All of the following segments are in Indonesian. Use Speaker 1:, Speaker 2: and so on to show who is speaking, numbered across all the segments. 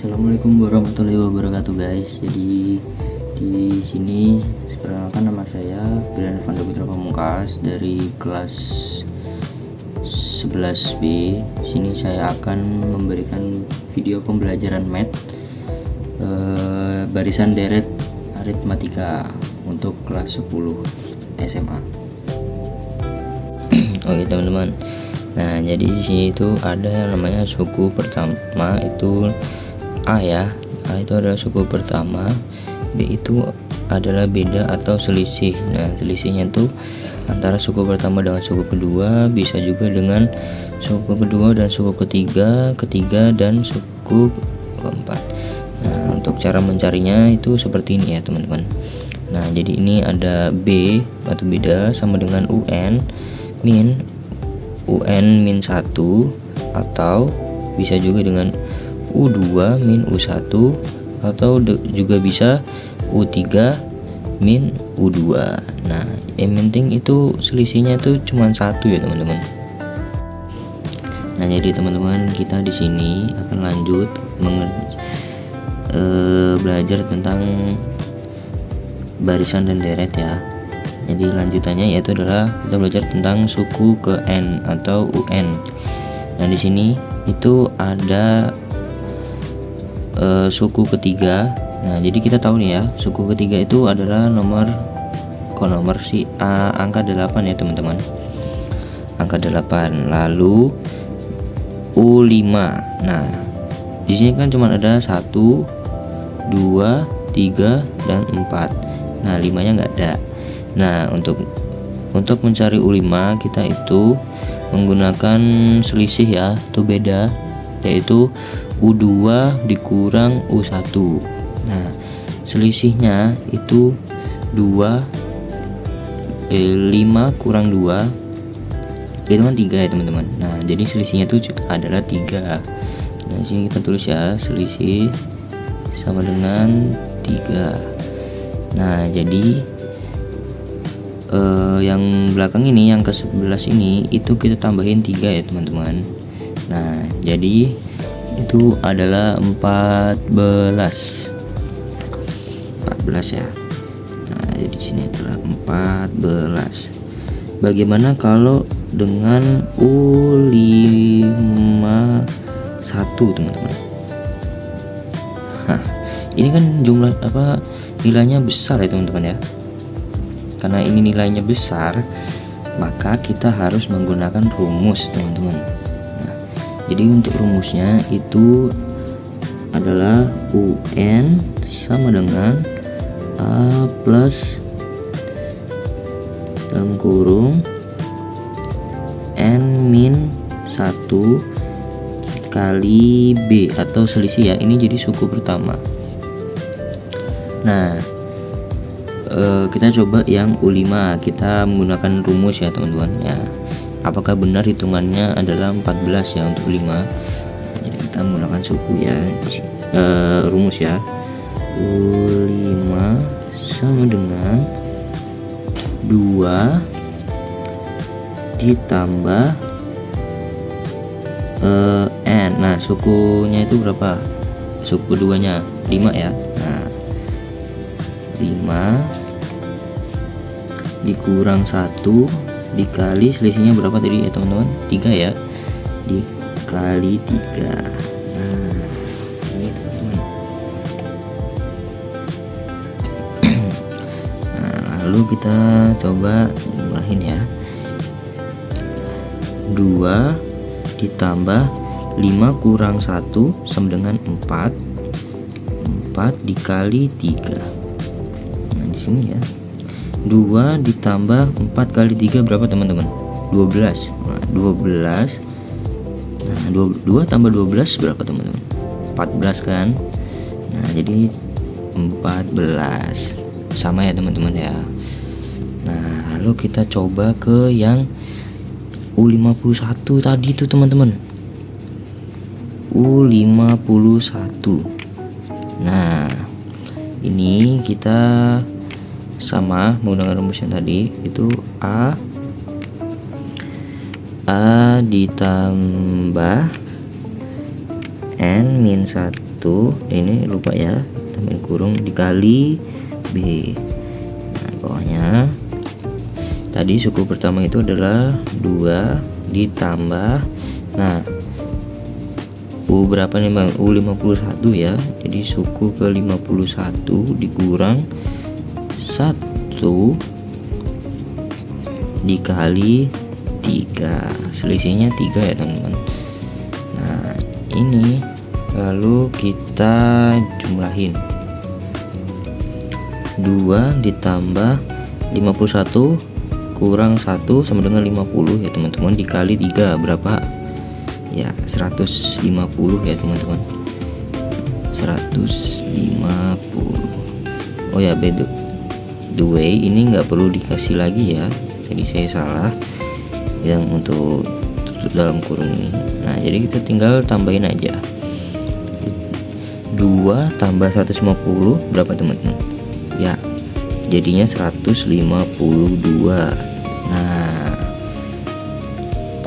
Speaker 1: Assalamualaikum warahmatullahi wabarakatuh guys. Jadi di sini perkenalkan, nama saya Brian Fanda Putra Pamungkas dari kelas 11B. Sini saya akan memberikan video pembelajaran math barisan deret aritmatika untuk kelas 10 SMA. Oke teman-teman. Nah, jadi di sini itu ada yang namanya suku pertama itu A ya. A itu adalah suku pertama, B itu adalah beda atau selisih. Nah, selisihnya itu antara suku pertama dengan suku kedua, bisa juga dengan suku kedua dan suku ketiga dan suku keempat. Nah, untuk cara mencarinya itu seperti ini ya teman-teman. Nah, jadi ini ada B atau beda sama dengan UN min 1 atau bisa juga dengan U2 min U1 atau juga bisa U3 min U2. Nah, yang penting itu selisihnya itu cuma satu ya teman-teman. Nah, jadi teman-teman, kita di sini akan lanjut belajar tentang barisan dan deret ya. Jadi lanjutannya yaitu adalah kita belajar tentang suku ke N atau UN. Nah, di sini itu ada suku ketiga. Nah, jadi kita tahu nih ya, suku ketiga itu adalah nomor angka 8 ya teman-teman. Angka 8. Lalu U5. Nah, di sini kan cuma ada 1, 2, 3 dan 4. Nah, 5-nya nggak ada. Nah, untuk mencari U5 kita itu menggunakan selisih ya, itu beda, yaitu U2 dikurang U1. Nah, selisihnya itu 5 kurang 2 itu kan 3 ya teman-teman. Nah, jadi selisihnya itu adalah 3. Nah, di sini kita tulis ya, selisih sama dengan 3. Nah, jadi yang belakang ini, yang ke 11 ini itu kita tambahin 3 ya teman-teman. Nah, jadi itu adalah 14 ya. Nah, jadi sini adalah 14. Bagaimana kalau dengan U51 teman-teman? Nah, ini kan jumlah nilainya besar ya teman-teman ya. Karena ini nilainya besar, maka kita harus menggunakan rumus teman-teman. Nah, jadi untuk rumusnya itu adalah UN sama dengan A plus dalam kurung N min 1 kali B atau selisih ya. Ini jadi suku pertama. Nah, kita coba yang U5, kita menggunakan rumus ya teman-teman ya. Apakah benar hitungannya adalah 14 ya untuk 5? Jadi kita menggunakan suku ya, rumus ya. U5 sama dengan 2 ditambah N. Nah, sukunya itu berapa? Suku keduanya 5 ya. Nah, 5 dikurang 1 dikali selisihnya berapa tadi ya teman-teman? 3 ya, dikali 3. Nah, ini teman-teman. Nah, lalu kita coba mulain ya. 2 ditambah 5 kurang 1 sama dengan 4 dikali 3. Nah, di sini ya, 2 ditambah 4 kali 3 berapa teman-teman? 12. Nah, 12. Nah, 2 tambah 12 berapa teman-teman? 14 kan? Nah, jadi 14. Sama ya teman-teman ya. Nah, lalu kita coba ke yang U51 tadi tuh teman-teman. U51. Nah, ini kita sama menggunakan rumus yang tadi, itu A ditambah N min 1 ini lupa ya, tambahin kurung dikali B. Nah, bawahnya tadi suku pertama itu adalah 2 ditambah, nah U berapa nih Bang? U 51 ya. Jadi suku ke 51 dikurang 1 dikali 3. Selisihnya 3 ya teman-teman. Nah, ini lalu kita jumlahin. 2 ditambah 51 kurang 1 sama dengan 50 ya teman-teman, dikali 3 berapa? Ya 150 ya teman-teman, 150. Oh ya, by the way ini nggak perlu dikasih lagi ya, jadi saya salah yang untuk dalam kurung ini. Nah, jadi kita tinggal tambahin aja 2 tambah 150 berapa teman-teman? Ya jadinya 152. Nah,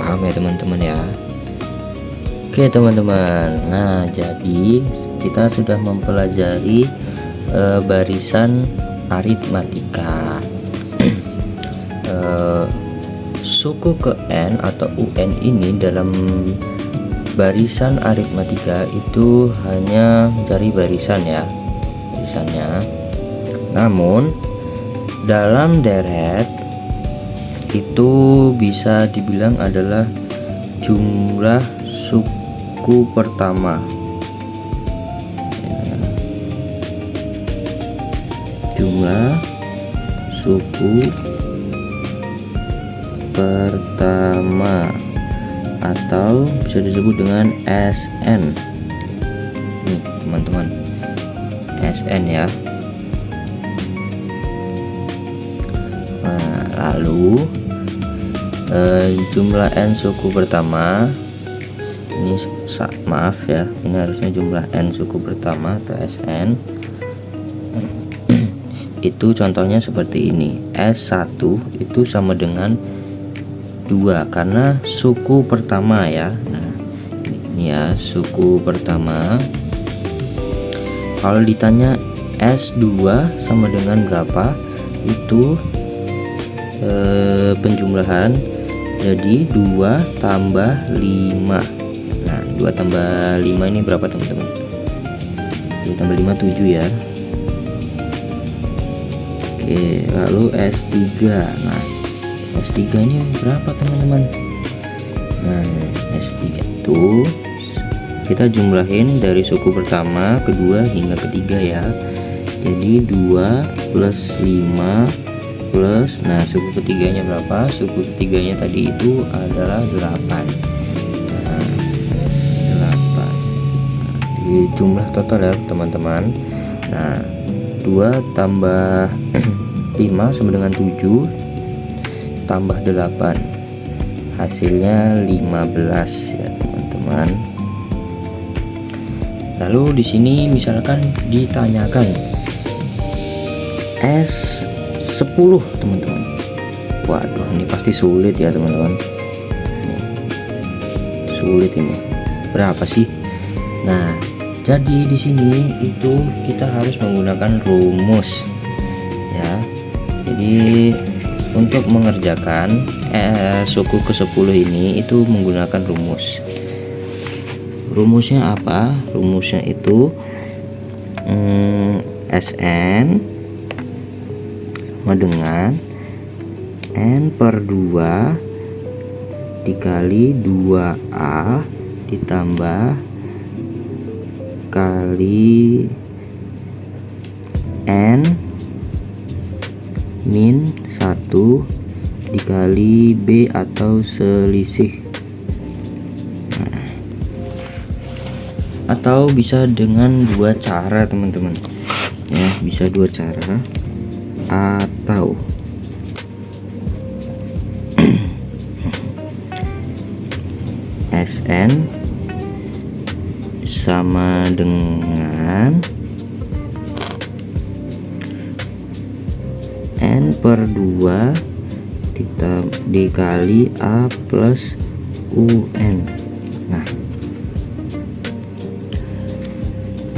Speaker 1: paham ya teman-teman ya? Oke teman-teman, nah jadi kita sudah mempelajari barisan aritmatika. Suku ke N atau UN ini dalam barisan aritmatika itu hanya mencari barisan ya, barisannya. Namun dalam deret itu bisa dibilang adalah jumlah suku pertama. Jumlah suku pertama atau bisa disebut dengan SN. Nih teman-teman, SN ya. Nah, lalu jumlah N suku pertama ini, maaf ya, ini harusnya jumlah N suku pertama atau SN. Itu contohnya seperti ini, S1 itu sama dengan 2 karena suku pertama ya. Nah, ini ya suku pertama. Kalau ditanya S2 sama dengan berapa, itu penjumlahan, jadi 2 tambah 5. Nah, 2 tambah 5 ini berapa teman-teman? 2 tambah 5 7 ya. Oke, lalu S3. Nah, S3 ini berapa teman-teman? Nah, S3 itu kita jumlahin dari suku pertama, kedua hingga ketiga ya. Jadi 2 plus 5 plus, nah suku ketiganya berapa? Suku ketiganya tadi itu adalah 8. Nah, 8. Di jumlah total ya teman-teman. Nah, 2 tambah 5 sama dengan 7 tambah 8, hasilnya 15 ya teman-teman. Lalu di sini misalkan ditanyakan S10 teman-teman. Waduh, ini pasti sulit ya teman-teman. Sulit ini. Berapa sih? Nah, jadi di sini itu kita harus menggunakan rumus ya. Jadi untuk mengerjakan suku ke-10 ini itu menggunakan rumus. Rumusnya apa? Rumusnya itu SN sama dengan N per 2 dikali 2A ditambah kali N min 1 dikali B atau selisih. Nah, atau bisa dengan 2 cara teman-teman ya, bisa 2 cara, atau SN sama dengan N per 2 dikali A plus UN. Nah,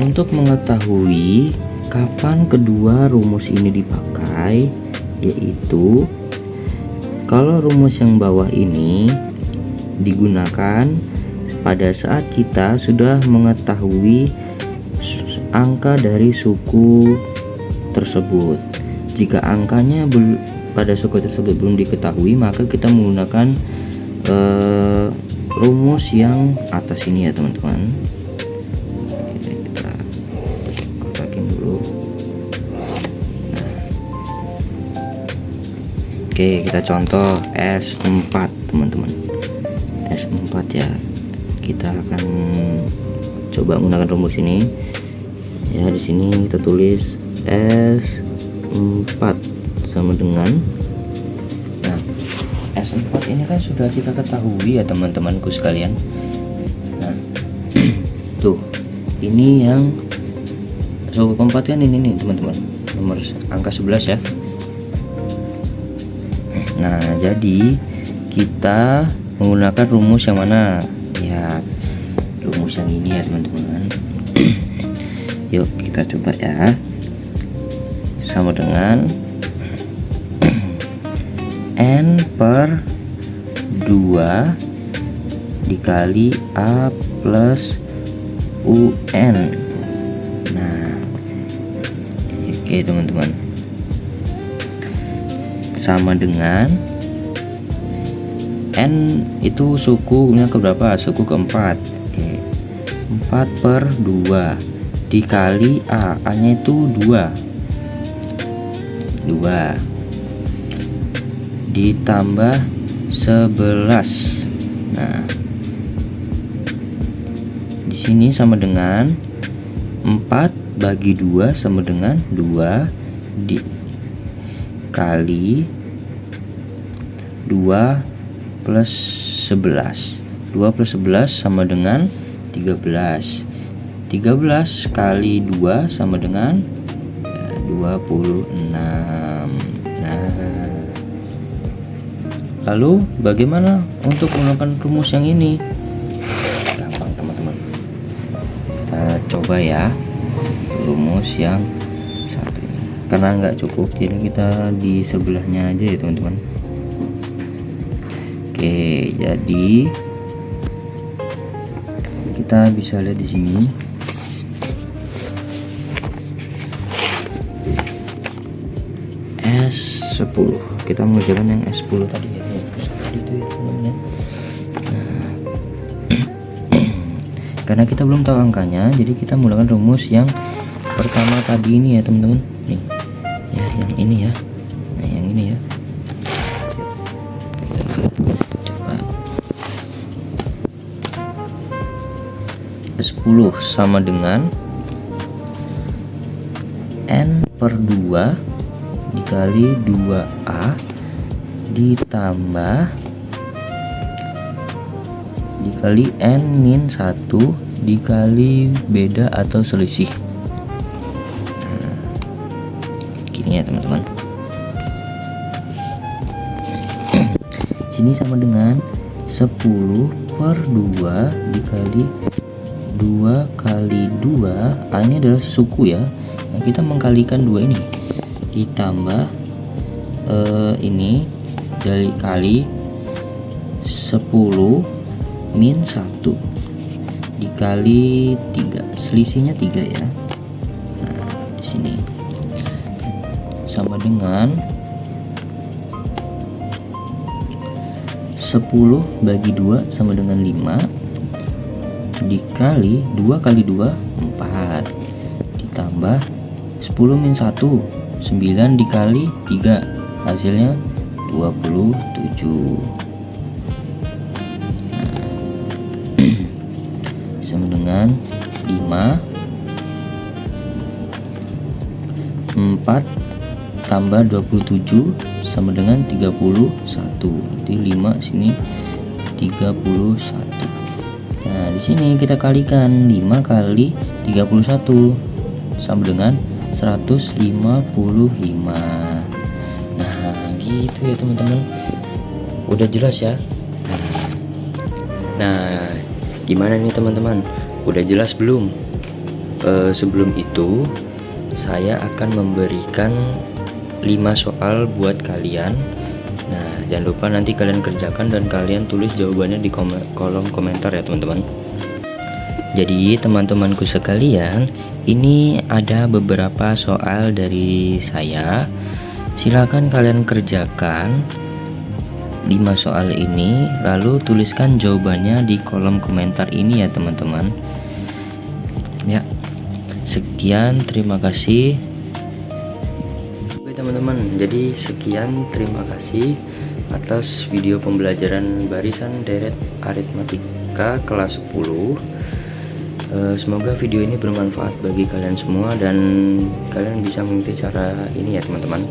Speaker 1: Untuk mengetahui kapan kedua rumus ini dipakai, yaitu kalau rumus yang bawah ini digunakan pada saat kita sudah mengetahui angka dari suku tersebut. Jika angkanya pada suku tersebut belum diketahui, maka kita menggunakan rumus yang atas ini ya teman-teman. Kita kotakin dulu. Oke, kita contoh S4 teman-teman. S4 ya. Kita akan coba menggunakan rumus ini. Ya, di sini kita tulis S4 sama dengan, nah, S4 ini kan sudah kita ketahui ya teman-temanku sekalian. Nah, tuh, ini yang suku keempat kan ini nih teman-teman, nomor angka 11 ya. Nah, jadi kita menggunakan rumus yang mana? Ya, rumus yang ini ya teman-teman. Yuk kita coba ya. Sama dengan N per 2 dikali A plus UN. Nah, oke teman-teman, sama dengan N itu sukunya keberapa? Suku keempat. Oke, 4 per 2 dikali A nya itu 2 ditambah 11. Nah, di sini sama dengan 4 bagi 2 sama dengan 2 dikali 2 plus 11. 2 plus 11 sama dengan 13. 13 kali 2 sama dengan 26. Nah, lalu bagaimana untuk menggunakan rumus yang ini? Gampang teman-teman. Kita coba ya rumus yang satu ini. Karena nggak cukup, jadi kita di sebelahnya aja ya teman-teman. Oke, jadi kita bisa lihat di sini. S10. Kita mengerjakan yang S10 tadi ya. Itu ya teman-teman. Nah, karena kita belum tahu angkanya, jadi kita menggunakan rumus yang pertama tadi ini ya teman-teman. Nih. Ya, yang ini ya. Nah, yang ini ya. Coba. S10 sama dengan N per 2 dikali 2A ditambah dikali N min 1 dikali beda atau selisih. Nah, gini ya teman-teman. Sini sama dengan 10 per 2 dikali 2 kali 2. A ini adalah suku ya. Nah, kita mengkalikan 2 ini ditambah ini dari kali 10 min 1 dikali 3, selisihnya 3 ya. Nah, di sini sama dengan 10 bagi 2 sama dengan 5 dikali 2 kali 2 4 ditambah 10 min 1 9 dikali 3 hasilnya 27. Nah, sama dengan 5 4 tambah 27 sama dengan 31. Jadi 5 sini 31. Nah, di sini kita kalikan 5 kali 31 sama dengan 155. Nah, gitu ya teman-teman. Udah jelas ya? Nah, gimana nih teman-teman? Udah jelas belum? sebelum itu saya akan memberikan 5 soal buat kalian. Nah, jangan lupa nanti kalian kerjakan dan kalian tulis jawabannya di kolom komentar ya teman-teman. Jadi teman-temanku sekalian, ini ada beberapa soal dari saya. Silakan kalian kerjakan 5 soal ini, lalu tuliskan jawabannya di kolom komentar ini ya teman-teman. Ya, sekian, terima kasih. Oke teman-teman, jadi sekian, terima kasih atas video pembelajaran barisan deret aritmatika kelas 10. Semoga video ini bermanfaat bagi kalian semua dan kalian bisa mengikuti cara ini ya teman-teman.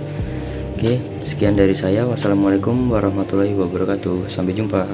Speaker 1: Oke, sekian dari saya. Wassalamualaikum warahmatullahi wabarakatuh. Sampai jumpa.